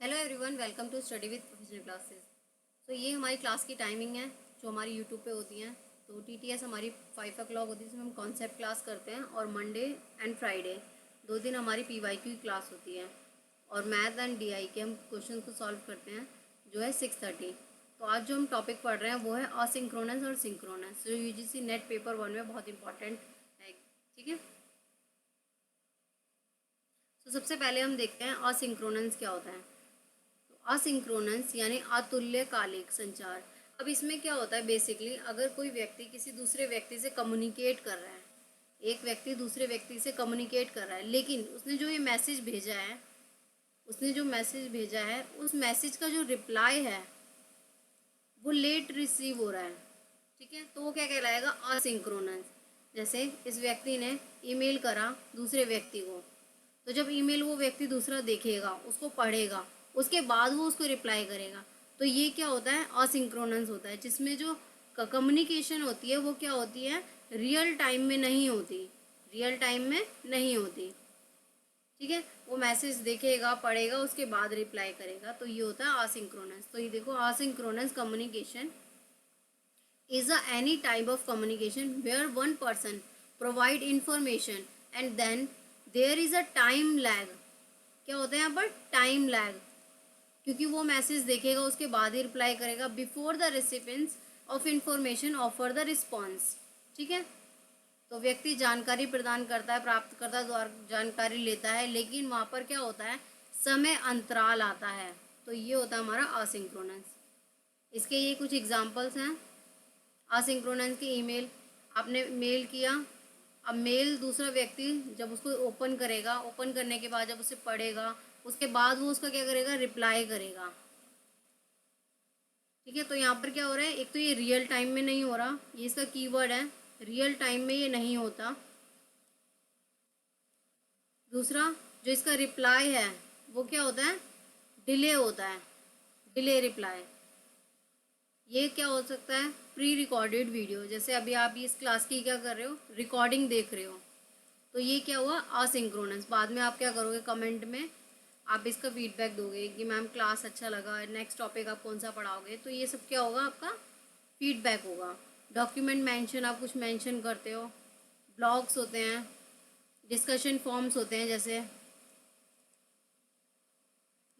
Hello everyone, welcome to study with professional classes. तो ये हमारी क्लास की टाइमिंग है जो हमारी यूट्यूब पे होती हैं। तो टीटीएस हमारी 5 o'clock होती है, जिसमें हम कॉन्सेप्ट क्लास करते हैं, और मंडे एंड फ्राइडे 2 दिन हमारी पीवाईक्यू की क्लास होती है, और मैथ एंड डीआई के हम क्वेश्चन को सॉल्व करते हैं जो है 6:30। तो आज जो हम टॉपिक पढ़ रहे हैं वो है असिंक्रोनस और सिंक्रोनस, जो यूजीसी नेट पेपर 1 में बहुत इंपॉर्टेंट है। ठीक है, तो सबसे पहले हम देखते हैं असिंक्रोनस क्या होता है। असिंक्रोनस यानी अतुल्यकालिक संचार। अब इसमें क्या होता है, बेसिकली अगर कोई व्यक्ति किसी दूसरे व्यक्ति से कम्युनिकेट कर रहा है, एक व्यक्ति दूसरे व्यक्ति से कम्युनिकेट कर रहा है, लेकिन उसने जो ये मैसेज भेजा है, उस मैसेज का जो रिप्लाई है वो लेट रिसीव हो रहा है। ठीक है, तो वो क्या कहलाएगा, असिंक्रोनस। जैसे इस व्यक्ति ने ईमेल करा दूसरे व्यक्ति को, तो जब ईमेल वो व्यक्ति दूसरा देखेगा, उसको पढ़ेगा, उसके बाद वो उसको रिप्लाई करेगा, तो ये क्या होता है, असिंक्रोनस होता है, जिसमें जो कम्युनिकेशन होती है वो क्या होती है, रियल टाइम में नहीं होती, ठीक है, वो मैसेज देखेगा, पढ़ेगा, उसके बाद रिप्लाई करेगा, तो ये होता है असिंक्रोनस। तो ये देखो, asynchronous communication is a any type of communication where one person provide information and then there is a time lag। क्या होता है यहाँ पर, टाइम लैग, क्योंकि वो मैसेज देखेगा उसके बाद ही रिप्लाई करेगा, before the recipients of information offer the response. ठीक है, तो व्यक्ति जानकारी प्रदान करता है, प्राप्तकर्ता द्वारा जानकारी लेता है, लेकिन वहाँ पर क्या होता है, समय अंतराल आता है, तो ये होता है हमारा असिंक्रोनस। इसके ये कुछ एग्जाम्पल्स हैं। असिंक्रोनस की ईमेल, आपने मेल किया, अब मेल दूसरा व्यक्ति जब उसको ओपन करेगा, ओपन करने के बाद जब उसे पढ़ेगा, उसके बाद वो उसका क्या करेगा, रिप्लाई करेगा। ठीक है, तो यहाँ पर क्या हो रहा है, एक तो ये रियल टाइम में नहीं हो रहा, ये इसका कीवर्ड है, रियल टाइम में ये नहीं होता। दूसरा, जो इसका रिप्लाई है वो क्या होता है, डिले होता है, डिले रिप्लाई। ये क्या हो सकता है, प्री रिकॉर्डेड वीडियो, जैसे अभी आप इस क्लास की क्या कर रहे हो, रिकॉर्डिंग देख रहे हो, तो ये क्या हुआ, असिंक्रोनस। बाद में आप क्या करोगे, कमेंट में आप इसका फीडबैक दोगे कि मैम क्लास अच्छा लगा, नेक्स्ट टॉपिक आप कौन सा पढ़ाओगे, तो ये सब क्या होगा, आपका फीडबैक होगा। डॉक्यूमेंट मेंशन, आप कुछ मेंशन करते हो, ब्लॉग्स होते हैं, डिस्कशन फॉर्म्स होते हैं, जैसे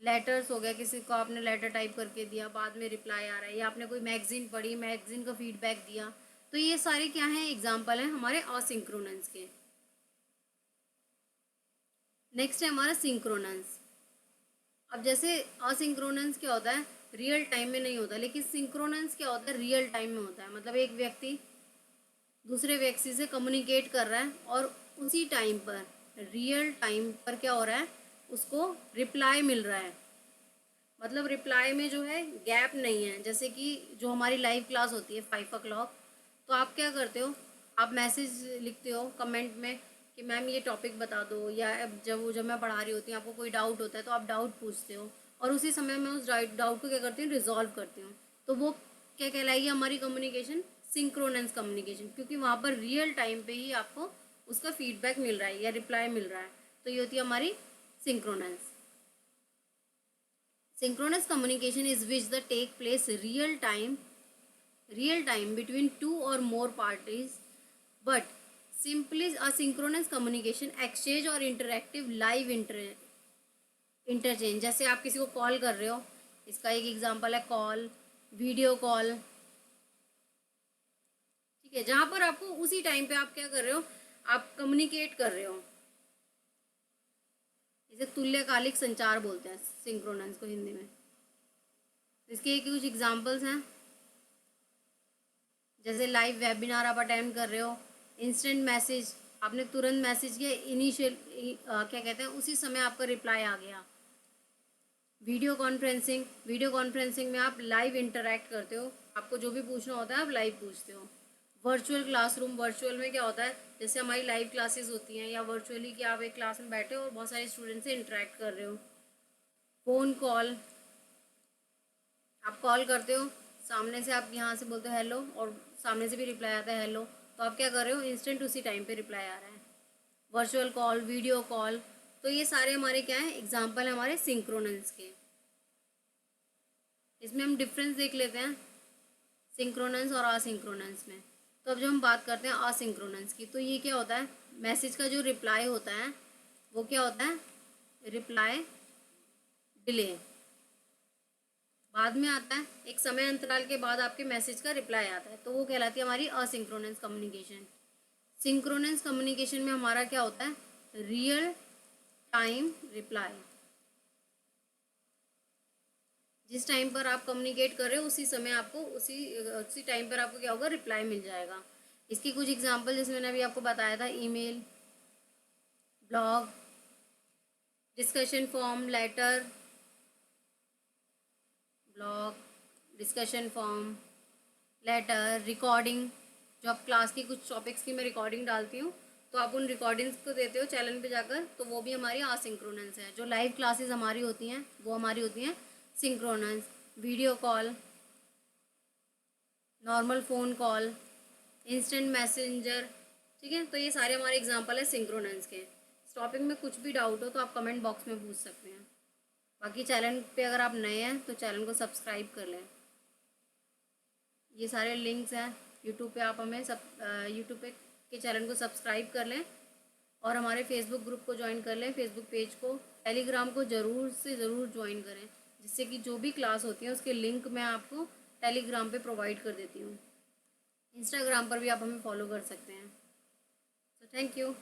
लेटर्स हो गया, किसी को आपने लेटर टाइप करके दिया, बाद में रिप्लाई आ रहा है, या आपने कोई मैगजीन पढ़ी, मैगजीन का फीडबैक दिया, तो ये सारे क्या हैं, एग्जाम्पल हैं हमारे असिंक्रोनस के। नेक्स्ट है हमारा सिंक्रोनस। अब जैसे असिंक्रोनस क्या होता है, रियल टाइम में नहीं होता, लेकिन सिंक्रोनस क्या होता है, रियल टाइम में होता है। मतलब एक व्यक्ति दूसरे व्यक्ति से कम्युनिकेट कर रहा है, और उसी टाइम पर, रियल टाइम पर क्या हो रहा है, उसको रिप्लाई मिल रहा है। मतलब रिप्लाई में जो है गैप नहीं है। जैसे कि जो हमारी लाइव क्लास होती है 5 o'clock, तो आप क्या करते हो, आप मैसेज लिखते हो कमेंट में कि मैम ये टॉपिक बता दो, या जब मैं पढ़ा रही होती हूँ, आपको कोई डाउट होता है तो आप डाउट पूछते हो, और उसी समय मैं उस डाउट को क्या करती हूँ, रिजॉल्व करती हूँ। तो वो क्या कहलाएगी, हमारी कम्युनिकेशन सिंक्रोनस कम्युनिकेशन, क्योंकि वहाँ पर रियल टाइम पे ही आपको उसका फीडबैक मिल रहा है या रिप्लाई मिल रहा है, तो ये होती है हमारी synchronous. Synchronous communication is which that take place real time between two or more parties, but simply asynchronous communication exchange और interactive live interchange। जैसे आप किसी को कॉल कर रहे हो, इसका एक एग्जांपल है कॉल, वीडियो कॉल। ठीक है, जहाँ पर आपको उसी टाइम पे आप क्या कर रहे हो, आप कम्युनिकेट कर रहे हो, इसे तुल्यकालिक संचार बोलते हैं, सिंक्रोनस को हिंदी में। इसके कुछ एग्जांपल्स हैं, जैसे लाइव वेबिनार आप अटेंड कर रहे हो, इंस्टेंट मैसेज, आपने तुरंत मैसेज किया, इनिशियल क्या कहते हैं, उसी समय आपका रिप्लाई आ गया। वीडियो कॉन्फ्रेंसिंग में आप लाइव इंटरेक्ट करते हो, आपको जो भी पूछना होता है आप लाइव पूछते हो। वर्चुअल क्लासरूम, वर्चुअल में क्या होता है, जैसे हमारी लाइव क्लासेस होती हैं, या वर्चुअली कि आप एक क्लास में बैठे हो और बहुत सारे स्टूडेंट से इंटरेक्ट कर रहे हो। फ़ोन कॉल, आप कॉल करते हो, सामने से आप यहाँ से बोलते हो हेलो, और सामने से भी रिप्लाई आता है हेलो, तो आप क्या कर रहे हो, इंस्टेंट उसी टाइम पे रिप्लाई आ रहा है। वर्चुअल कॉल, वीडियो कॉल, तो ये सारे हमारे क्या हैं, एग्जाम्पल हैं हमारे सिंक्रोनस के। इसमें हम डिफरेंस देख लेते हैं सिंक्रोनस और असिंक्रोनस में। तो अब जब हम बात करते हैं असिंक्रोनस की, तो ये क्या होता है, मैसेज का जो रिप्लाई होता है वो क्या होता है, रिप्लाई डिले, बाद में आता है, एक समय अंतराल के बाद आपके मैसेज का रिप्लाई आता है, तो वो कहलाती है हमारी असिंक्रोनस कम्युनिकेशन। सिंक्रोनस कम्युनिकेशन में हमारा क्या होता है, रियल टाइम रिप्लाई, जिस टाइम पर आप कम्युनिकेट कर रहे हो उसी समय आपको उसी टाइम पर आपको क्या होगा, रिप्लाई मिल जाएगा। इसकी कुछ एग्जांपल जैसे मैंने अभी आपको बताया था, email, blog, discussion forum, letter, blog, discussion forum, letter, recording, जो आप क्लास की कुछ टॉपिक्स की मैं रिकॉर्डिंग डालती हूँ तो आप उन रिकॉर्डिंग्स को देते हो चैनल पे जाकर, तो वो भी हमारी असिंक्रोनस है। जो लाइव क्लासेस हमारी होती हैं वो हमारी होती हैं synchronous. Video call, normal phone call, instant messenger, ठीक है। तो ये सारे हमारे एग्जांपल है सिंक्रोनस के। इस टॉपिक में कुछ भी डाउट हो तो आप कमेंट बॉक्स में पूछ सकते हैं। बाकी चैनल पे अगर आप नए हैं तो चैनल को सब्सक्राइब कर लें। ये सारे लिंक्स हैं यूट्यूब पे, आप हमें यूट्यूब पे के चैनल को सब्सक्राइब कर लें और हमारे फेसबुक ग्रुप को ज्वाइन कर लें, फेसबुक पेज को, टेलीग्राम को ज़रूर से ज़रूर ज्वाइन करें, जिससे कि जो भी क्लास होती है उसके लिंक मैं आपको टेलीग्राम पे प्रोवाइड कर देती हूँ। इंस्टाग्राम पर भी आप हमें फॉलो कर सकते हैं। So thank you.